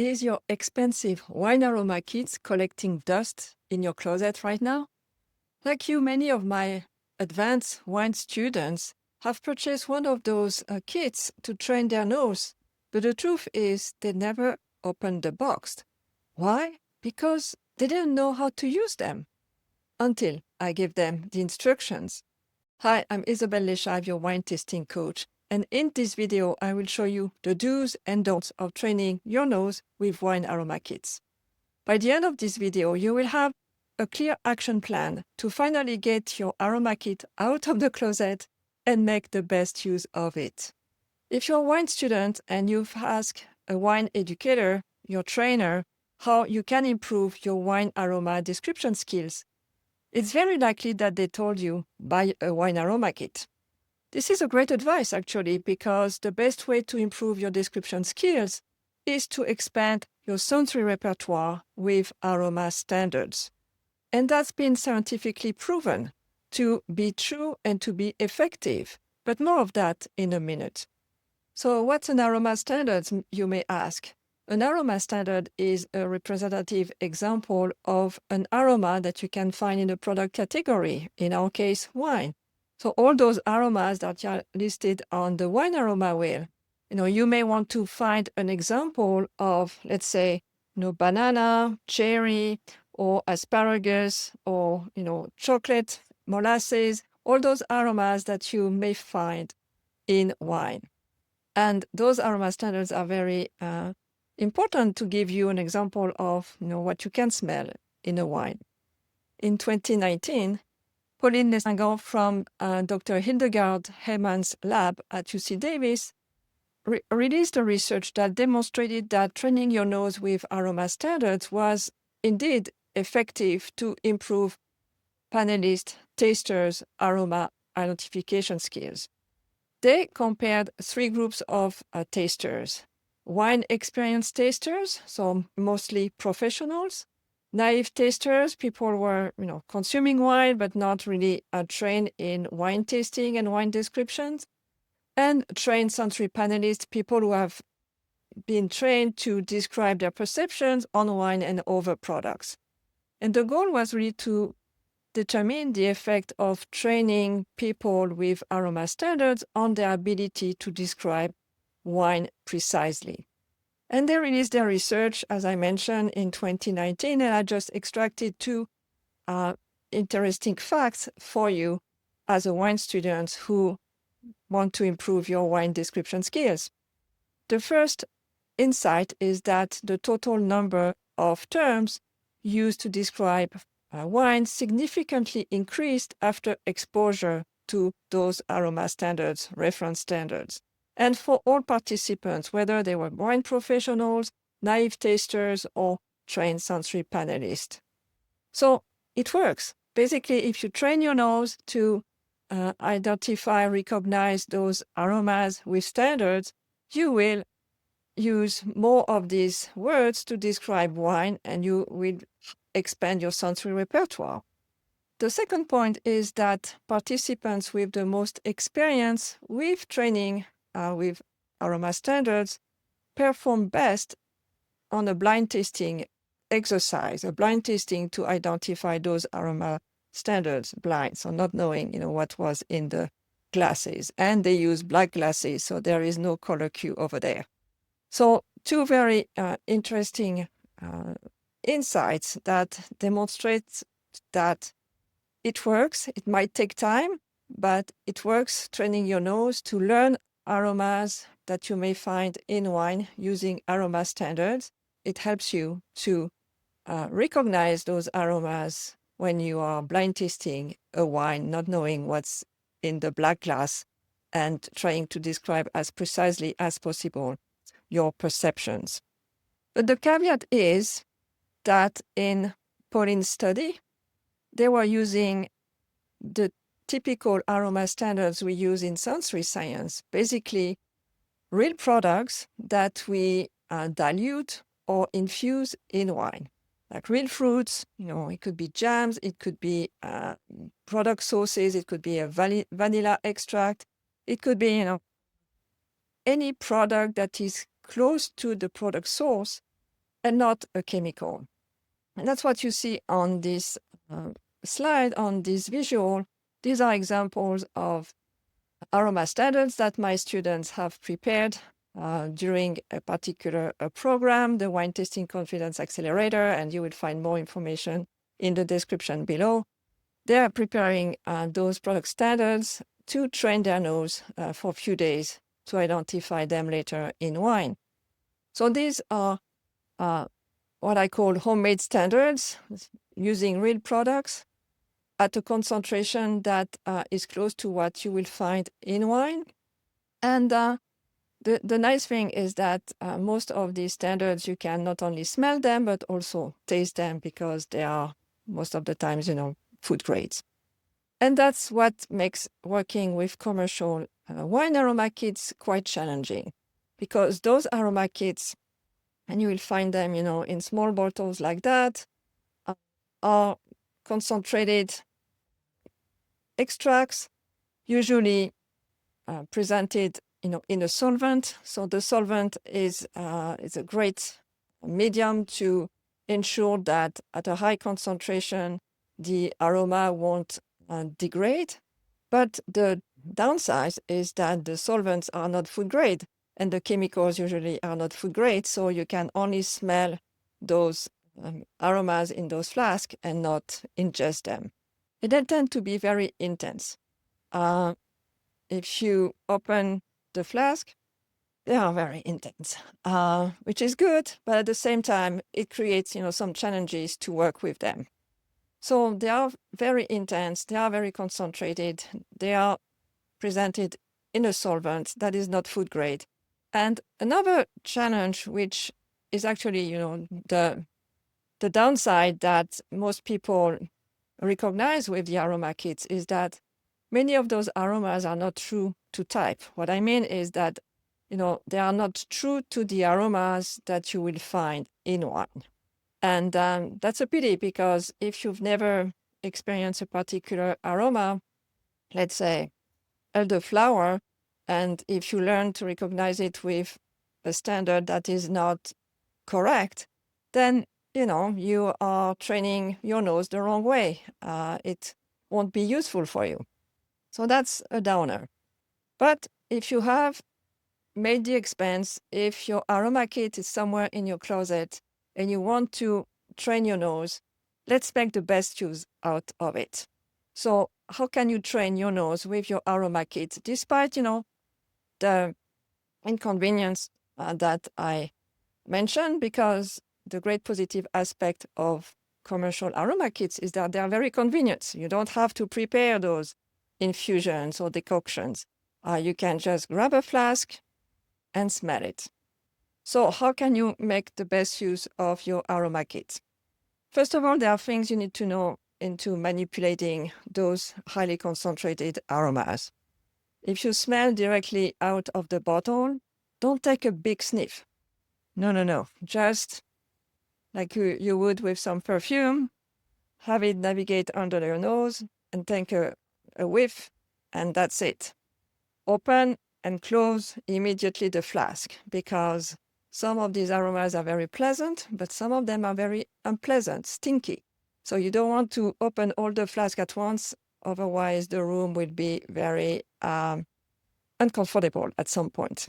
Is your expensive wine aroma kits collecting dust in your closet right now? Like you, many of my advanced wine students have purchased one of those kits to train their nose, but the truth is they never opened the box. Why? Because they didn't know how to use them until I gave them the instructions. Hi, I'm Isabelle Lesschaeve, your wine tasting coach. And in this video, I will show you the do's and don'ts of training your nose with wine aroma kits. By the end of this video, you will have a clear action plan to finally get your aroma kit out of the closet and make the best use of it. If you're a wine student and you've asked a wine educator, your trainer, how you can improve your wine aroma description skills, it's very likely that they told you buy a wine aroma kit. This is a great advice, actually, because the best way to improve your description skills is to expand your sensory repertoire with aroma standards. And that's been scientifically proven to be true and to be effective. But more of that in a minute. So what's an aroma standard, you may ask? An aroma standard is a representative example of an aroma that you can find in a product category, in our case, wine. So all those aromas that are listed on the wine aroma wheel, you may want to find an example of, let's say, banana, cherry, or asparagus, or, chocolate, molasses, all those aromas that you may find in wine. And those aroma standards are very important to give you an example of, what you can smell in a wine. In 2019, Pauline Lesschaeve from Dr. Hildegard Heyman's lab at UC Davis released a research that demonstrated that training your nose with aroma standards was indeed effective to improve panelists, tasters' aroma identification skills. They compared three groups of tasters: wine experienced tasters, so mostly professionals; naive tasters, people who were consuming wine but not really trained in wine tasting and wine descriptions; and trained sensory panelists, people who have been trained to describe their perceptions on wine and other products. And the goal was really to determine the effect of training people with aroma standards on their ability to describe wine precisely. And they released their research, as I mentioned, in 2019, and I just extracted two interesting facts for you as a wine student who want to improve your wine description skills. The first insight is that the total number of terms used to describe wine significantly increased after exposure to those aroma standards, reference standards. And for all participants, whether they were wine professionals, naive tasters, or trained sensory panelists. So it works. Basically, if you train your nose to identify, recognize those aromas with standards, you will use more of these words to describe wine, and you will expand your sensory repertoire. The second point is that participants with the most experience with training with aroma standards perform best on a blind tasting exercise, a blind tasting to identify those aroma standards blind, so not knowing what was in the glasses. And they use black glasses, so there is no color cue over there. So two very interesting insights that demonstrate that it works. It might take time, but it works training your nose to learn aromas that you may find in wine using aroma standards. It helps you to recognize those aromas when you are blind tasting a wine, not knowing what's in the black glass, and trying to describe as precisely as possible your perceptions. But the caveat is that in Pauline's study, they were using the typical aroma standards we use in sensory science, basically real products that we dilute or infuse in wine, like real fruits. It could be jams, it could be product sauces, it could be a vanilla extract, it could be any product that is close to the product source and not a chemical. And that's what you see on this slide, on this visual. These are examples of aroma standards that my students have prepared during a particular program, the Wine Tasting Confidence Accelerator, and you will find more information in the description below. They are preparing those product standards to train their nose for a few days to identify them later in wine. So these are what I call homemade standards, using real products at a concentration that is close to what you will find in wine. And the nice thing is that most of these standards, you can not only smell them, but also taste them, because they are most of the times, food grades. And that's what makes working with commercial wine aroma kits quite challenging, because those aroma kits, and you will find them, in small bottles like that, are concentrated extracts, usually presented, in a solvent. So the solvent is a great medium to ensure that at a high concentration, the aroma won't degrade. But the downside is that the solvents are not food grade, and the chemicals usually are not food grade. So you can only smell those aromas in those flasks and not ingest them. They tend to be very intense. If you open the flask, they are very intense, which is good, but at the same time, it creates, some challenges to work with them. So they are very intense, they are very concentrated, they are presented in a solvent that is not food grade. And another challenge, which is actually, the downside that most people recognize with the aroma kits, is that many of those aromas are not true to type. What I mean is that, they are not true to the aromas that you will find in wine. And that's a pity, because if you've never experienced a particular aroma, let's say elderflower, and if you learn to recognize it with a standard that is not correct, then, you are training your nose the wrong way. It won't be useful for you. So that's a downer. But if you have made the expense, if your aroma kit is somewhere in your closet and you want to train your nose, let's make the best use out of it. So how can you train your nose with your aroma kit, despite, the inconvenience that I mentioned? Because the great positive aspect of commercial aroma kits is that they are very convenient. You don't have to prepare those infusions or decoctions. You can just grab a flask and smell it. So how can you make the best use of your aroma kit? First of all, there are things you need to know into manipulating those highly concentrated aromas. If you smell directly out of the bottle, don't take a big sniff. No. Just like you would with some perfume, have it navigate under your nose and take a whiff, and that's it. Open and close immediately the flask, because some of these aromas are very pleasant, but some of them are very unpleasant, stinky. So you don't want to open all the flask at once, otherwise the room will be very uncomfortable at some point.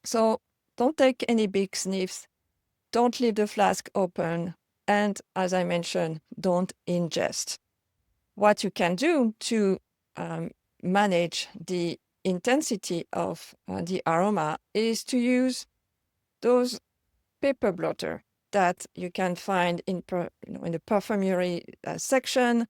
So don't take any big sniffs, don't leave the flask open, and as I mentioned, don't ingest. What you can do to manage the intensity of the aroma is to use those paper blotter that you can find in the perfumery section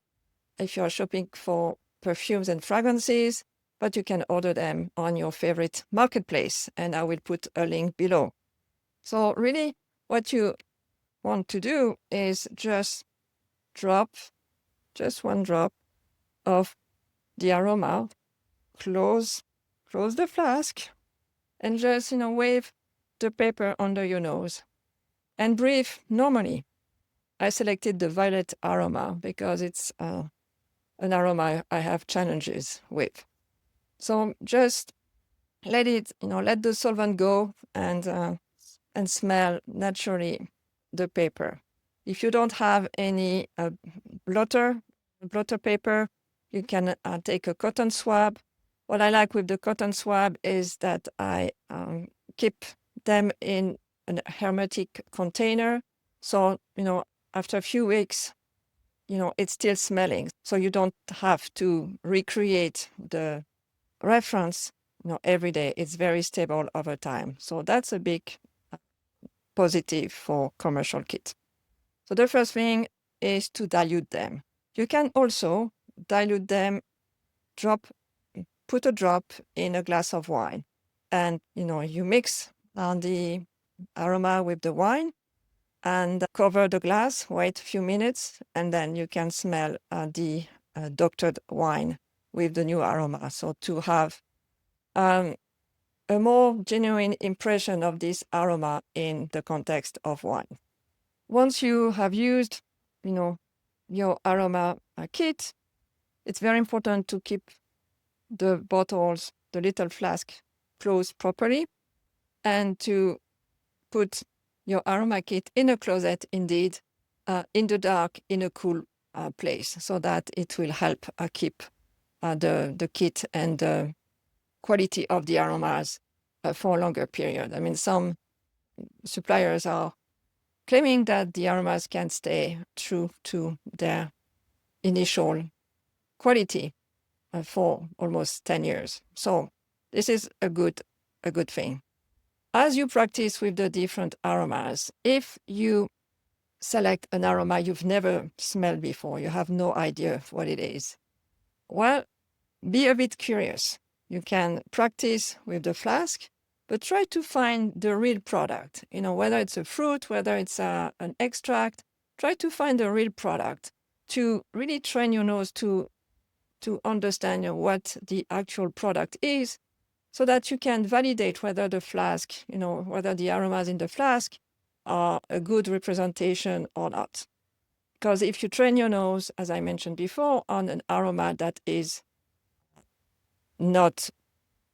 if you're shopping for perfumes and fragrances, but you can order them on your favorite marketplace, and I will put a link below. So really what you want to do is just one drop of the aroma, close the flask, and just, wave the paper under your nose and breathe normally. I selected the violet aroma because it's an aroma I have challenges with. So just let the solvent go and smell naturally the paper. If you don't have any blotter paper, you can take a cotton swab. What I like with the cotton swab is that I keep them in a hermetic container. So, after a few weeks, it's still smelling. So you don't have to recreate the reference, every day. It's very stable over time. So that's a big positive for commercial kits. So the first thing is to dilute them. You can also dilute them, put a drop in a glass of wine. And, you mix the aroma with the wine and cover the glass, wait a few minutes, and then you can smell the doctored wine with the new aroma. So to have a more genuine impression of this aroma in the context of wine. Once you have used, your aroma kit, it's very important to keep the bottles, the little flask, closed properly, and to put your aroma kit in a closet, indeed, in the dark, in a cool place, so that it will help keep the kit and the quality of the aromas for a longer period. I mean, some suppliers are claiming that the aromas can stay true to their initial quality for almost 10 years. So this is a good thing. As you practice with the different aromas, if you select an aroma you've never smelled before, you have no idea what it is, well, be a bit curious. You can practice with the flask, but try to find the real product. Whether it's a fruit, whether it's an extract, try to find the real product to really train your nose to understand what the actual product is, so that you can validate whether the flask, whether the aromas in the flask are a good representation or not. Because if you train your nose, as I mentioned before, on an aroma that is not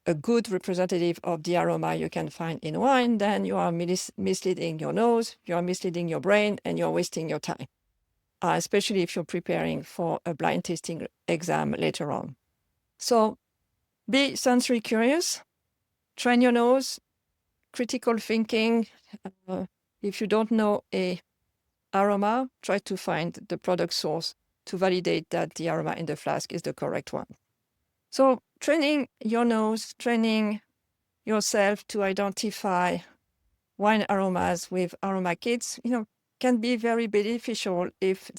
a good representative of the aroma you can find in wine, then you are misleading your nose, you are misleading your brain, and you're wasting your time, especially if you're preparing for a blind tasting exam later on. So be sensory curious, train your nose, critical thinking. If you don't know a aroma, try to find the product source to validate that the aroma in the flask is the correct one. So training your nose, training yourself to identify wine aromas with aroma kits, can be very beneficial if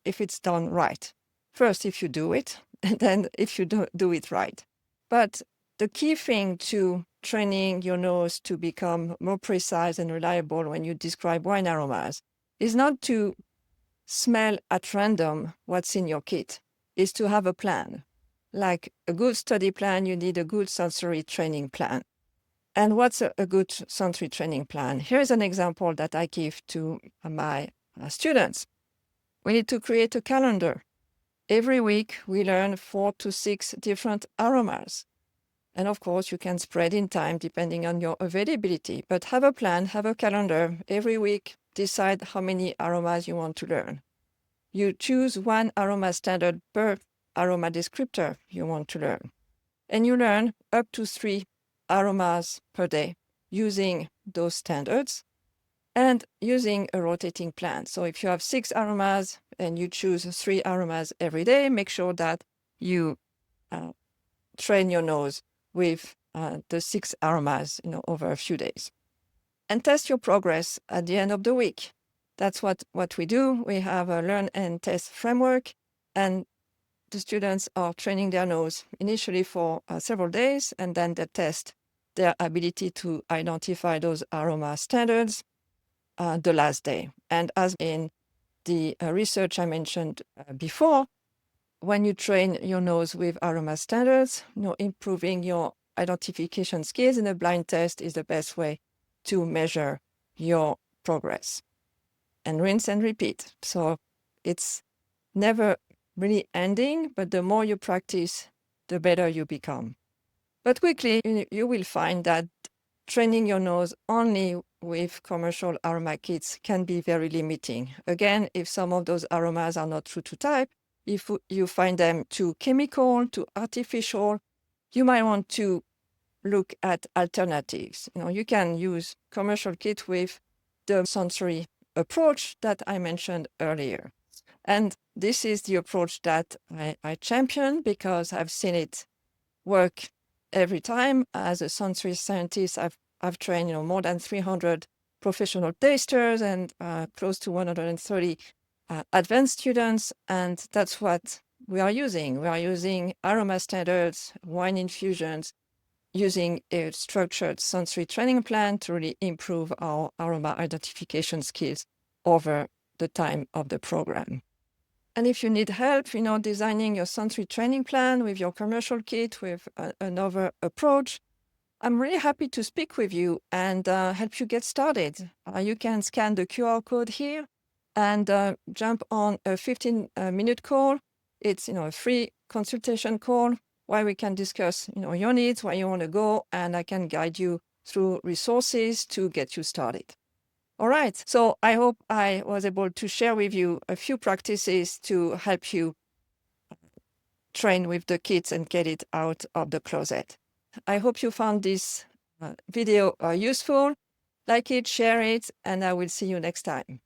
it's done right. First, if you do it, and then if you do it right. But the key thing to training your nose to become more precise and reliable when you describe wine aromas is not to smell at random what's in your kit, is to have a plan. Like a good study plan, you need a good sensory training plan. And what's a good sensory training plan? Here's an example that I give to my students. We need to create a calendar. Every week, we learn 4 to 6 different aromas. And of course, you can spread in time depending on your availability. But have a plan, have a calendar. Every week, decide how many aromas you want to learn. You choose one aroma standard per aroma descriptor you want to learn. And you learn up to 3 aromas per day using those standards and using a rotating plan. So if you have 6 aromas and you choose 3 aromas every day, make sure that you train your nose with the 6 aromas, over a few days. And test your progress at the end of the week. That's what we do. We have a learn and test framework, and the students are training their nose initially for several days, and then they test their ability to identify those aroma standards the last day. And as in the research I mentioned before, when you train your nose with aroma standards, improving your identification skills in a blind test is the best way to measure your progress. And rinse and repeat. So it's never really ending, but the more you practice, the better you become. But quickly, you will find that training your nose only with commercial aroma kits can be very limiting. Again, if some of those aromas are not true to type, if you find them too chemical, too artificial, you might want to look at alternatives. You can use commercial kit with the sensory approach that I mentioned earlier. And this is the approach that I champion because I've seen it work every time. As a sensory scientist, I've trained more than 300 professional tasters and close to 130 advanced students, and that's what we are using. We are using aroma standards, wine infusions, using a structured sensory training plan to really improve our aroma identification skills over the time of the program. And if you need help, designing your sensory training plan with your commercial kit, with another approach, I'm really happy to speak with you and help you get started. You can scan the QR code here and jump on a 15-minute call. It's a free consultation call where we can discuss your needs, where you want to go, and I can guide you through resources to get you started. All right, so I hope I was able to share with you a few practices to help you train with the kits and get it out of the closet. I hope you found this video useful. Like it, share it, and I will see you next time.